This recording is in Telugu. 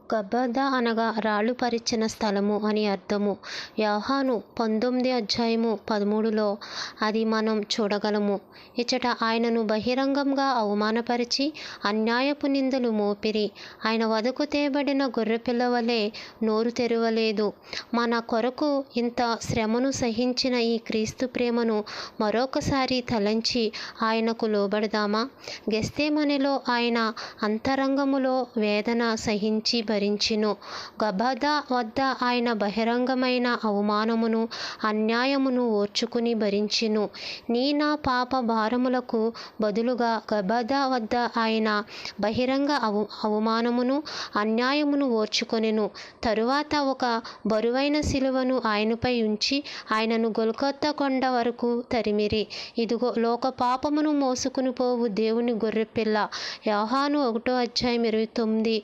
గబ్బథ అనగా రాళ్ళు పరిచిన స్థలము అని అర్థము. యోహాను 19:13లో అది మనం చూడగలము. ఇచ్చట ఆయనను బహిరంగంగా అవమానపరిచి అన్యాయపు నిందలు మోపిరి. ఆయన వధకు తేబడిన గొర్రెపిల్ల వలె నోరు తెరవలేదు. మన కొరకు ఇంత శ్రమను సహించిన ఈ క్రీస్తు ప్రేమను మరొకసారి తలంచి ఆయనకు లోబడదామా? గెత్సేమనెలో ఆయన అంతరంగములో వేదన సహించి భరించెను. గబ్బథ వద్ద ఆయన బహిరంగమైన అవమానమును అన్యాయమును ఓర్చుకుని భరించెను. నా పాప భారములకు బదులుగా గబ్బథ వద్ద ఆయన బహిరంగ అవమానమును అన్యాయమును ఓర్చుకొనెను. తరువాత ఒక బరువైన శిలువను ఆయనపై ఉంచి ఆయనను గొల్గొతా కొండ వరకు తరిమిరి. ఇదిగో లోక పాపమును మోసుకుని పోవు దేవుని గొర్రెపిల్ల. యోహాను 1:29